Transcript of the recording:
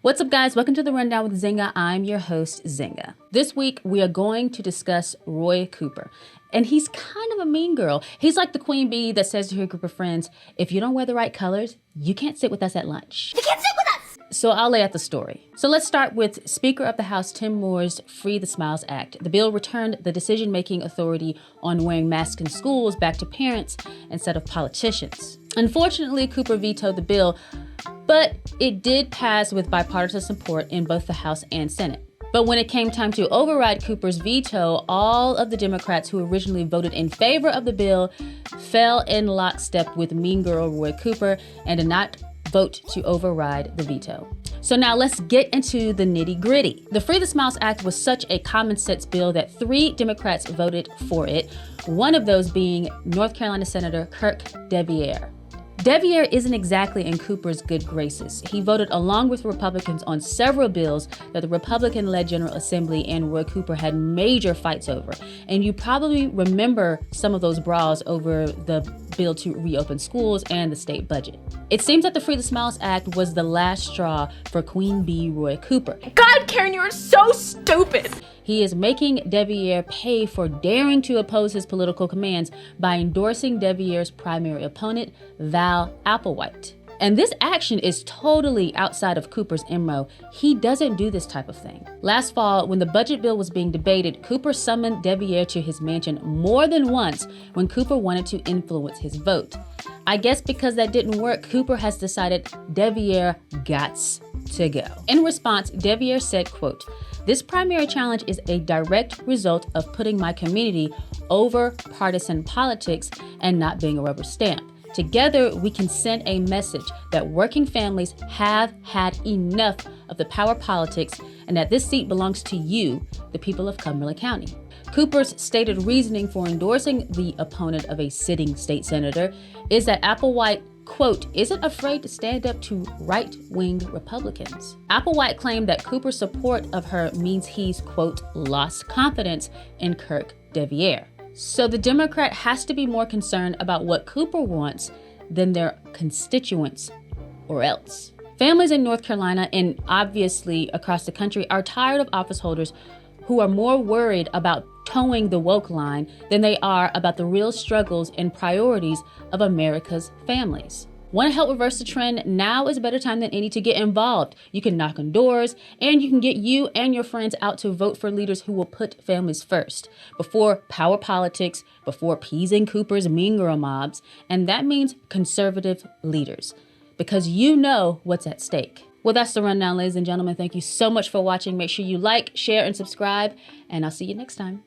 What's up, guys? Welcome to The Rundown with Zinga. I'm your host, Zinga. This week, we are going to discuss Roy Cooper. And he's kind of a mean girl. He's like the queen bee that says to her group of friends, if you don't wear the right colors, you can't sit with us at lunch. You can't sit with us! So I'll lay out the story. So let's start with Speaker of the House Tim Moore's Free the Smiles Act. The bill returned the decision-making authority on wearing masks in schools back to parents instead of politicians. Unfortunately, Cooper vetoed the bill, but it did pass with bipartisan support in both the House and Senate. But when it came time to override Cooper's veto, all of the Democrats who originally voted in favor of the bill fell in lockstep with mean girl Roy Cooper and did not vote to override the veto. So now let's get into the nitty-gritty. The Free the Smiles Act was such a common sense bill that 3 Democrats voted for it, one of those being North Carolina Senator Kirk deViere. deViere isn't exactly in Cooper's good graces. He voted along with Republicans on several bills that the Republican-led General Assembly and Roy Cooper had major fights over. And you probably remember some of those brawls over the bill to reopen schools and the state budget. It seems that the Free the Smiles Act was the last straw for Queen Bee Roy Cooper. God, Karen, you are so stupid! He is making deViere pay for daring to oppose his political commands by endorsing deViere's primary opponent, Val Applewhite. And this action is totally outside of Cooper's MO. He doesn't do this type of thing. Last fall, when the budget bill was being debated, Cooper summoned deViere to his mansion more than once when Cooper wanted to influence his vote. I guess because that didn't work, Cooper has decided deViere gots to go. In response, deViere said, quote, "This primary challenge is a direct result of putting my community over partisan politics and not being a rubber stamp. Together, we can send a message that working families have had enough of the power politics and that this seat belongs to you, the people of Cumberland County." Cooper's stated reasoning for endorsing the opponent of a sitting state senator is that Applewhite, quote, "isn't afraid to stand up to right-wing Republicans." Applewhite claimed that Cooper's support of her means he's, quote, "lost confidence in Kirk deViere." So the Democrat has to be more concerned about what Cooper wants than their constituents, or else. Families in North Carolina and obviously across the country are tired of office holders who are more worried about towing the woke line than they are about the real struggles and priorities of America's families. Want to help reverse the trend? Now is a better time than any to get involved. You can knock on doors and you can get you and your friends out to vote for leaders who will put families first, before power politics, before appeasing Cooper's mean girl mobs, and that means conservative leaders, because you know what's at stake. Well, that's the rundown, ladies and gentlemen. Thank you so much for watching. Make sure you like, share, and subscribe, and I'll see you next time.